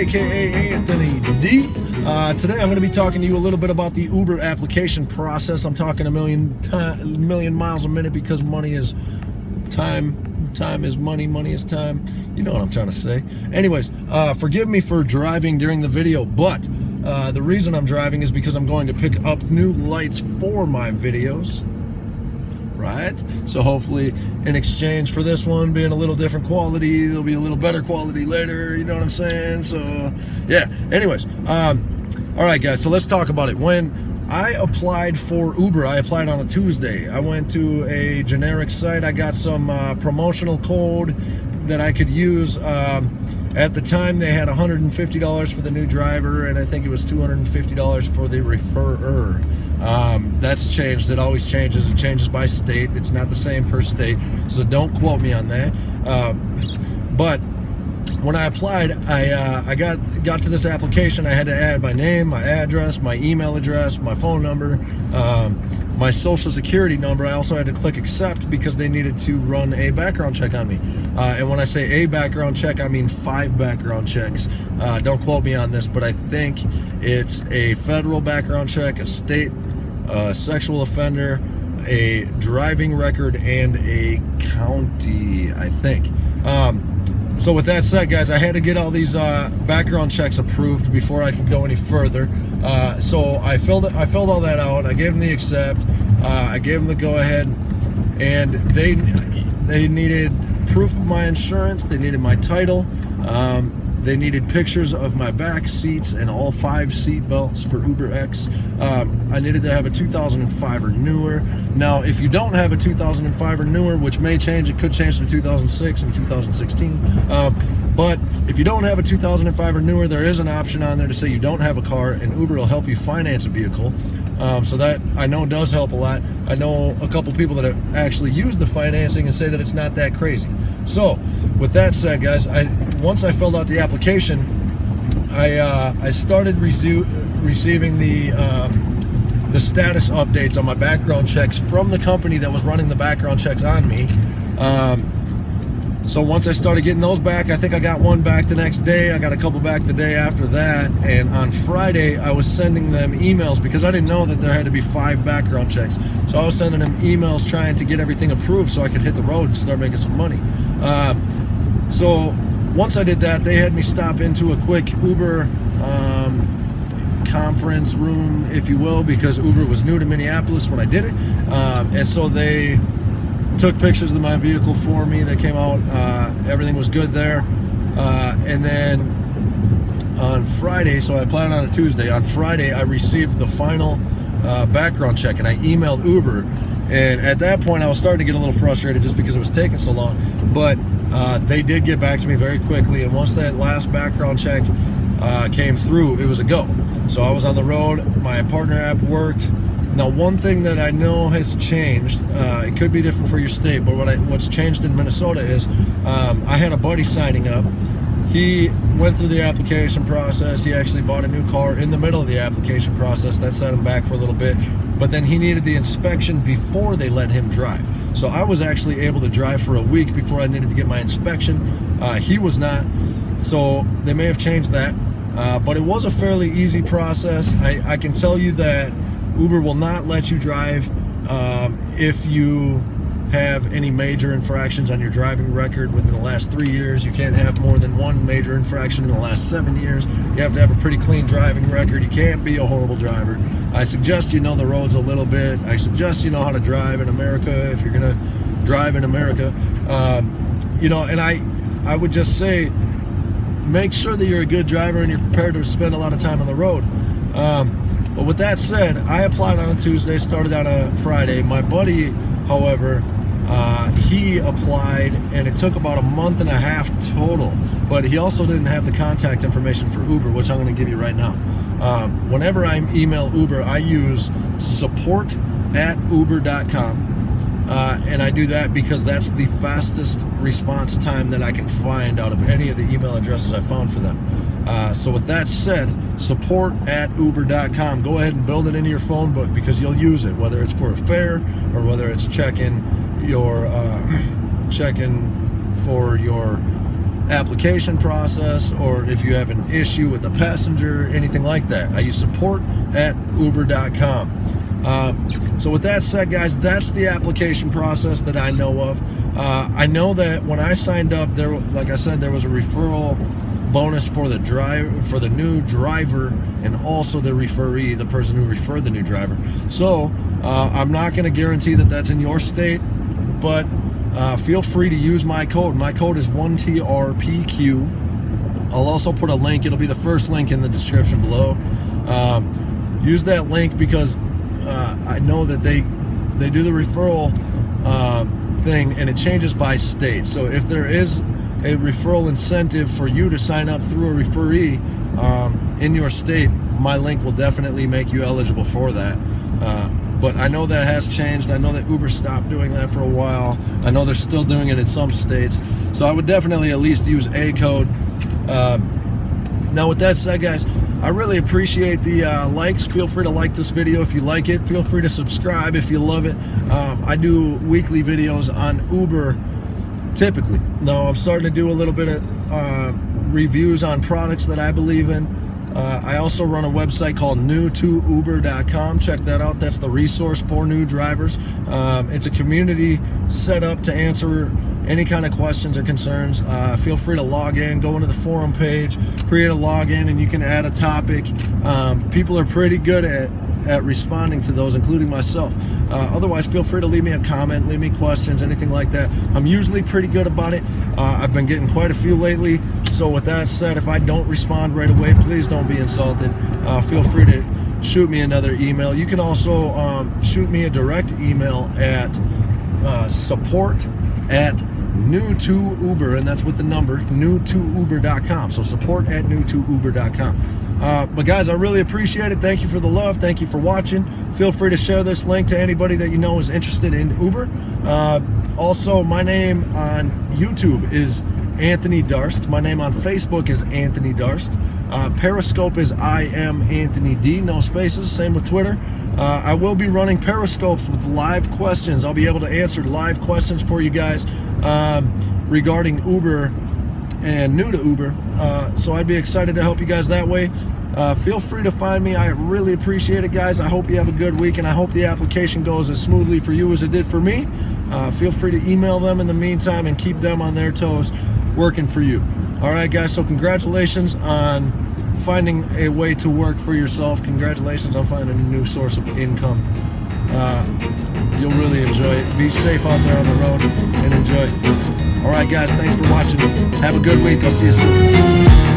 aka Anthony D. Today I'm going to be talking to you a little bit about the Uber application process. I'm talking a million miles a minute because money is time, time is money, money is time. You know what I'm trying to say. Anyways, forgive me for driving during the video, but the reason I'm driving is because I'm going to pick up new lights for my videos. Right? So hopefully in exchange for this one being a little different quality, there'll be a little better quality later, you know what I'm saying? So yeah, anyways, all right guys, so let's talk about it. When I applied for Uber, I applied on a Tuesday. I went to a generic site. I got some promotional code that I could use. At the time they had $150 for the new driver, and I think it was $250 for the referrer. That's changed. It always changes. It changes by state. It's not the same per state, so don't quote me on that. But when I applied, I got to this application. I had to add my name, my address, my email address, my phone number, my social security number. I also had to click accept because they needed to run a background check on me. And when I say a background check, I mean 5 background checks. Don't quote me on this, but I think it's a federal background check, a state sexual offender, a driving record, and a county, I think. So with that said, guys, I had to get all these background checks approved before I could go any further. So I filled all that out. I gave them the accept. I gave them the go ahead, and they needed proof of my insurance. They needed my title. They needed pictures of my back seats and all 5 seat belts for UberX. I needed to have a 2005 or newer. Now, if you don't have a 2005 or newer, which may change, it could change to 2006 and 2016. But if you don't have a 2005 or newer, there is an option on there to say you don't have a car, and Uber will help you finance a vehicle. So that I know does help a lot. I know a couple people that have actually used the financing and say that it's not that crazy. So with that said, guys, once I filled out the application, I started receiving the status updates on my background checks from the company that was running the background checks on me. So once I started getting those back, I think I got one back the next day. I got a couple back the day after that. And on Friday, I was sending them emails because I didn't know that there had to be 5 background checks. So I was sending them emails trying to get everything approved so I could hit the road and start making some money. So once I did that, they had me stop into a quick Uber conference room, if you will, because Uber was new to Minneapolis when I did it. And so they took pictures of my vehicle for me. They came out, everything was good there. And then on Friday, so I applied on a Tuesday. On Friday, I received the final background check, and I emailed Uber. And at that point, I was starting to get a little frustrated just because it was taking so long. But they did get back to me very quickly. And once that last background check came through, it was a go. So I was on the road. My partner app worked. Now, one thing that I know has changed, it could be different for your state, but what's changed in Minnesota is I had a buddy signing up. He went through the application process. He actually bought a new car in the middle of the application process. That set him back for a little bit. But then he needed the inspection before they let him drive. So I was actually able to drive for a week before I needed to get my inspection. He was not. So they may have changed that. But it was a fairly easy process. I can tell you that Uber will not let you drive if you have any major infractions on your driving record within the last 3 years. You can't have more than 1 major infraction in the last 7 years. You have to have a pretty clean driving record. You can't be a horrible driver. I suggest you know the roads a little bit. I suggest you know how to drive in America if you're gonna drive in America. You know, and I would just say, make sure that you're a good driver and you're prepared to spend a lot of time on the road. But with that said, I applied on a Tuesday, started on a Friday. My buddy, however, he applied, and it took about a month and a half total. But he also didn't have the contact information for Uber, which I'm going to give you right now. Whenever I email Uber, I use support@uber.com. And I do that because that's the fastest response time that I can find out of any of the email addresses I found for them. So with that said, support@uber.com. Go ahead and build it into your phone book because you'll use it, whether it's for a fare or whether it's checking for your application process, or if you have an issue with a passenger, anything like that. I use support@uber.com. So with that said, guys, that's the application process that I know of. I know that when I signed up, there, like I said, there was a referral bonus for the new driver, and also the referee, the person who referred the new driver. So I'm not going to guarantee that that's in your state, but feel free to use my code. My code is 1TRPQ. I'll also put a link. It'll be the first link in the description below. Use that link because I know that they do the referral thing, and it changes by state. So if there is a referral incentive for you to sign up through a referee in your state, my link will definitely make you eligible for that. But I know that has changed. I know that Uber stopped doing that for a while. I know they're still doing it in some states. So I would definitely at least use a code. Now with that said, guys, I really appreciate the likes. Feel free to like this video if you like it. Feel free to subscribe if you love it. I do weekly videos on Uber typically. Now I'm starting to do a little bit of reviews on products that I believe in. I also run a website called new2uber.com. Check that out. That's the resource for new drivers. It's a community set up to answer any kind of questions or concerns. Feel free to log in, go into the forum page, create a login, and you can add a topic. People are pretty good at responding to those, including myself. Otherwise, feel free to leave me a comment, leave me questions, anything like that. I'm usually pretty good about it. I've been getting quite a few lately. So with that said, if I don't respond right away, please don't be insulted. Feel free to shoot me another email. You can also shoot me a direct email at support@new2uber, and that's with the number new2uber.com. So support@new2uber.com. But guys, I really appreciate it. Thank you for the love. Thank you for watching. Feel free to share this link to anybody that you know is interested in Uber. Also, my name on YouTube is Anthony Darst. My name on Facebook is Anthony Darst. Periscope is IAmAnthonyD, no spaces. Same with Twitter. I will be running Periscopes with live questions. I'll be able to answer live questions for you guys regarding Uber and new to Uber. So I'd be excited to help you guys that way. Feel free to find me. I really appreciate it, guys. I hope you have a good week, and I hope the application goes as smoothly for you as it did for me. Feel free to email them in the meantime and keep them on their toes working for you. All right, guys, so congratulations on finding a way to work for yourself. Congratulations on finding a new source of income. You'll really enjoy it. Be safe out there on the road and enjoy. All right, guys, thanks for watching. Have a good week. I'll see you soon.